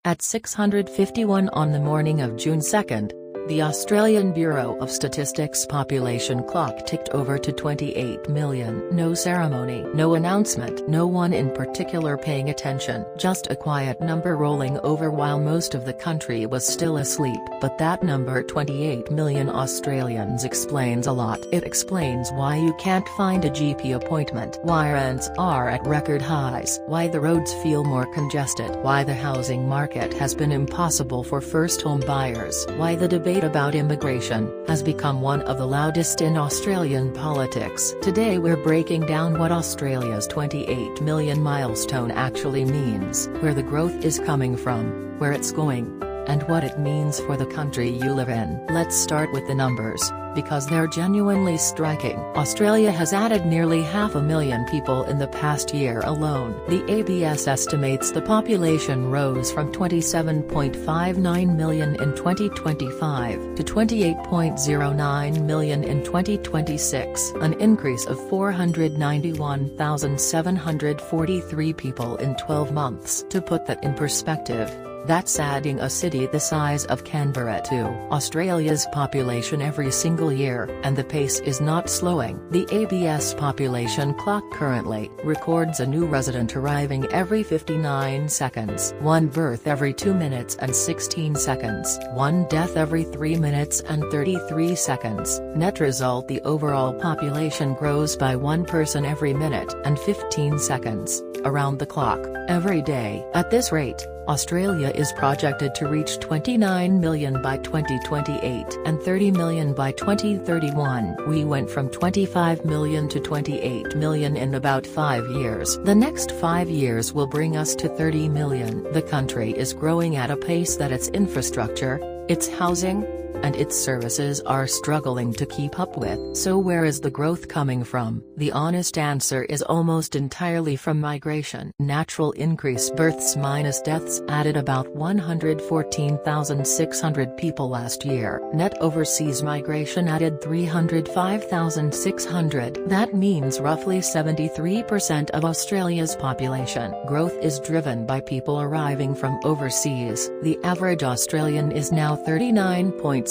At 6:51 on the morning of June 2, the Australian Bureau of Statistics population clock ticked over to 28 million. No ceremony, no announcement, no one in particular paying attention. Just a quiet number rolling over while most of the country was still asleep. But that number 28 million Australians explains a lot. It explains why you can't find a GP appointment, why rents are at record highs, why the roads feel more congested, why the housing market has been impossible for first home buyers, why the debate about immigration has become one of the loudest in Australian politics. Today we're breaking down what Australia's 28 million milestone actually means, where the growth is coming from, where it's going, and what it means for the country you live in. Let's start with the numbers, because they're genuinely striking. Australia has added nearly 500,000 people in the past year alone. The ABS estimates the population rose from 27.59 million in 2025 to 28.09 million in 2026, an increase of 491,743 people in 12 months. To put that in perspective, that's adding a city the size of Canberra to Australia's population every single year, and the pace is not slowing. The ABS population clock currently records a new resident arriving every 59 seconds, one birth every 2 minutes and 16 seconds, one death every 3 minutes and 33 seconds. Net result: the overall population grows by one person every minute and 15 seconds, around the clock, every day. At this rate, Australia is projected to reach 29 million by 2028 and 30 million by 2031. We went from 25 million to 28 million in about 5 years. The next 5 years will bring us to 30 million. The country is growing at a pace that its infrastructure, its housing, and its services are struggling to keep up with. So where is the growth coming from? The honest answer is almost entirely from migration. Natural increase: births minus deaths added about 114,600 people last year. Net overseas migration added 305,600. That means roughly 73% of Australia's population. Growth is driven by people arriving from overseas. The average Australian is now 39.72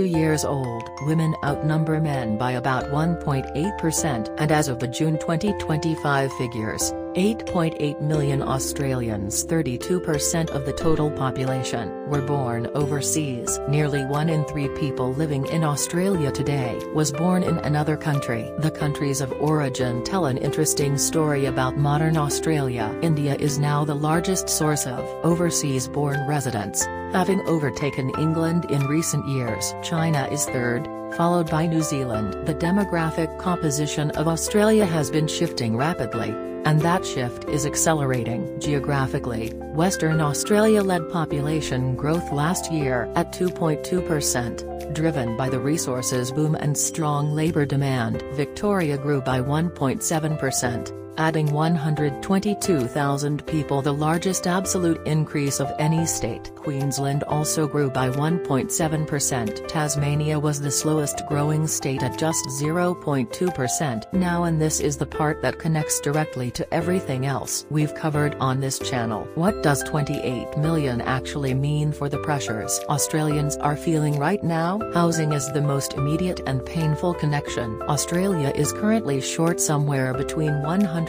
years old. Women outnumber men by about 1.8%, and as of the June 2025 figures, 8.8 million Australians, 32% of the total population, were born overseas. Nearly 1 in 3 people living in Australia today was born in another country. The countries of origin tell an interesting story about modern Australia. India is now the largest source of overseas-born residents, having overtaken England in recent years. China is third, followed by New Zealand. The demographic composition of Australia has been shifting rapidly, and that shift is accelerating. Geographically, Western Australia led population growth last year at 2.2%, driven by the resources boom and strong labour demand. Victoria grew by 1.7%. Adding 122,000 people, the largest absolute increase of any state. Queensland also grew by 1.7%. Tasmania was the slowest growing state at just 0.2%. Now, and this is the part that connects directly to everything else we've covered on this channel. What does 28 million actually mean for the pressures Australians are feeling right now? Housing is the most immediate and painful connection. Australia is currently short somewhere between 100,000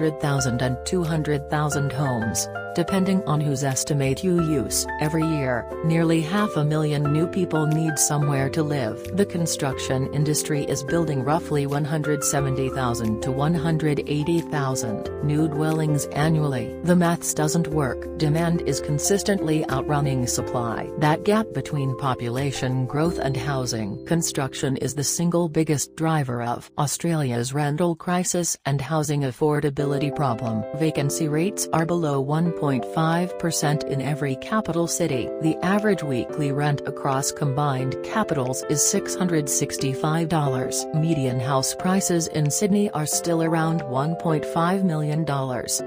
and 200,000 homes, depending on whose estimate you use. Every year, nearly 500,000 new people need somewhere to live. The construction industry is building roughly 170,000 to 180,000 new dwellings annually. The maths doesn't work. Demand is consistently outrunning supply. That gap between population growth and housing construction is the single biggest driver of Australia's rental crisis and housing affordability problem. Vacancy rates are below 1.5% in every capital city. The average weekly rent across combined capitals is $665. Median house prices in Sydney are still around $1.5 million.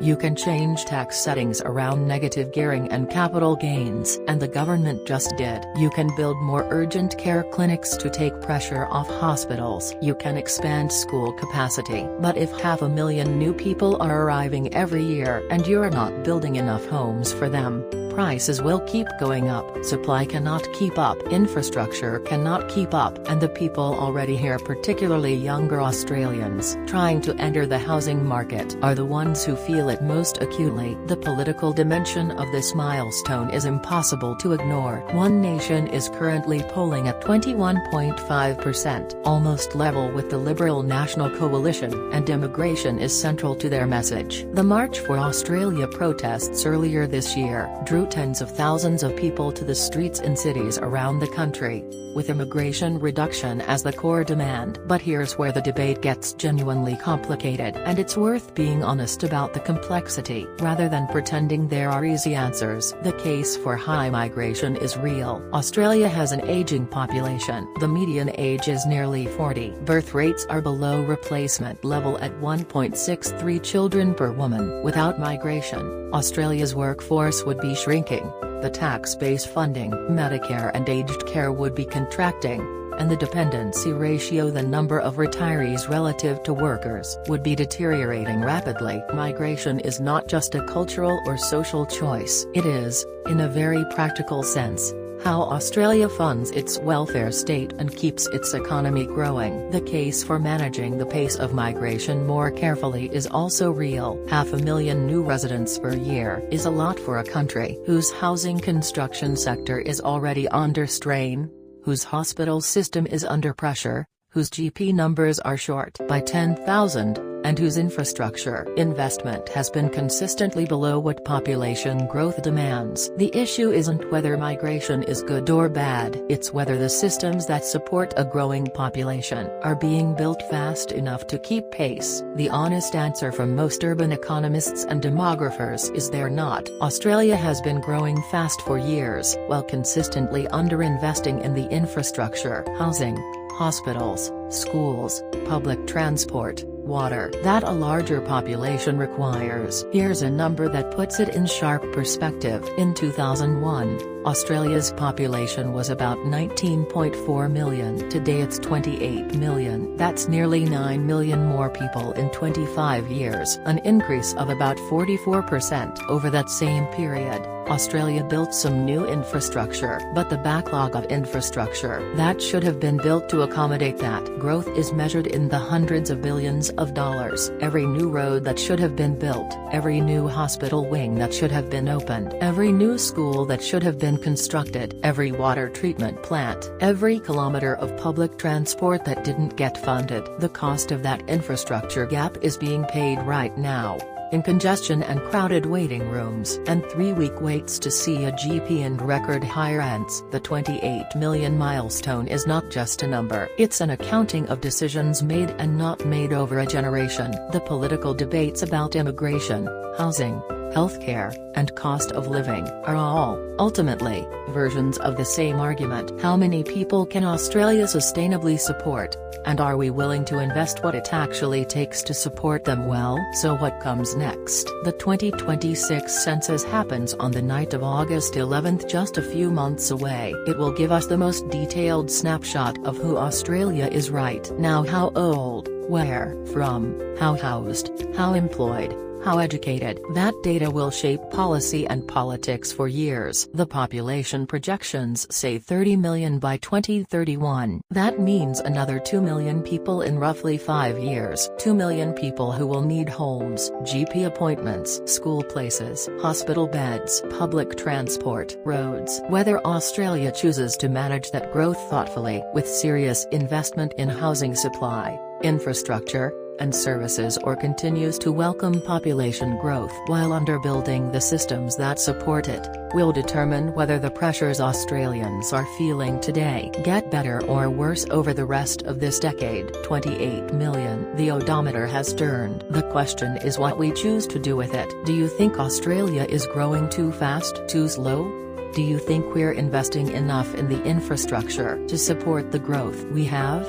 You can change tax settings around negative gearing and capital gains, and the government just did. You can build more urgent care clinics to take pressure off hospitals. You can expand school capacity. But if 500,000 new people are arriving every year and you're not building enough homes for them, prices will keep going up, supply cannot keep up, infrastructure cannot keep up, and the people already here, particularly younger Australians trying to enter the housing market, are the ones who feel it most acutely. The political dimension of this milestone is impossible to ignore. One Nation is currently polling at 21.5%, almost level with the Liberal National Coalition, and immigration is central to their message. The March for Australia protests earlier this year drew tens of thousands of people to the streets in cities around the country, with immigration reduction as the core demand. But here's where the debate gets genuinely complicated, and it's worth being honest about the complexity, rather than pretending there are easy answers. The case for high migration is real. Australia has an aging population. The median age is nearly 40. Birth rates are below replacement level at 1.63 children per woman. Without migration, Australia's workforce would be shrinking, the tax base funding Medicare and aged care would be contracting, and the dependency ratio, the number of retirees relative to workers, would be deteriorating rapidly. Migration is not just a cultural or social choice. It is, in a very practical sense, how Australia funds its welfare state and keeps its economy growing. The case for managing the pace of migration more carefully is also real. 500,000 new residents per year is a lot for a country whose housing construction sector is already under strain, whose hospital system is under pressure, whose GP numbers are short by 10,000, and whose infrastructure investment has been consistently below what population growth demands. The issue isn't whether migration is good or bad, it's whether the systems that support a growing population are being built fast enough to keep pace. The honest answer from most urban economists and demographers is they're not. Australia has been growing fast for years, while consistently underinvesting in the infrastructure, housing, hospitals, schools, public transport, water that a larger population requires. Here's a number that puts it in sharp perspective. In 2001, Australia's population was about 19.4 million. Today it's 28 million. That's nearly 9 million more people in 25 years, an increase of about 44% over that same period. Australia built some new infrastructure, but the backlog of infrastructure that should have been built to accommodate that growth is measured in the hundreds of billions of dollars. Every new road that should have been built, every new hospital wing that should have been opened, every new school that should have been constructed, every water treatment plant, every kilometer of public transport that didn't get funded. The cost of that infrastructure gap is being paid right now, in congestion and crowded waiting rooms, and 3-week waits to see a GP and record high rents. The 28 million milestone is not just a number, it's an accounting of decisions made and not made over a generation. The political debates about immigration, housing, healthcare, and cost of living are all, ultimately, versions of the same argument. How many people can Australia sustainably support, and are we willing to invest what it actually takes to support them well? So what comes next? The 2026 census happens on the night of August 11, just a few months away. It will give us the most detailed snapshot of who Australia is right now: how old, where from, how housed, how employed, how educated. That data will shape policy and politics for years. The population projections say 30 million by 2031. That means another 2 million people in roughly 5 years. 2 million people who will need homes, GP appointments, school places, hospital beds, public transport, roads. Whether Australia chooses to manage that growth thoughtfully, with serious investment in housing supply, infrastructure, and services, or continues to welcome population growth while underbuilding the systems that support it, will determine whether the pressures Australians are feeling today get better or worse over the rest of this decade. 28 million. The odometer has turned. The question is what we choose to do with it. Do you think Australia is growing too fast, too slow? Do you think we're investing enough in the infrastructure to support the growth we have?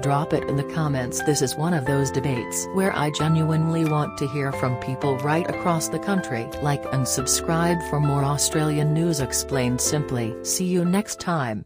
Drop it in the comments. This is one of those debates where I genuinely want to hear from people right across the country. Like and subscribe for more Australian news explained simply. See you next time.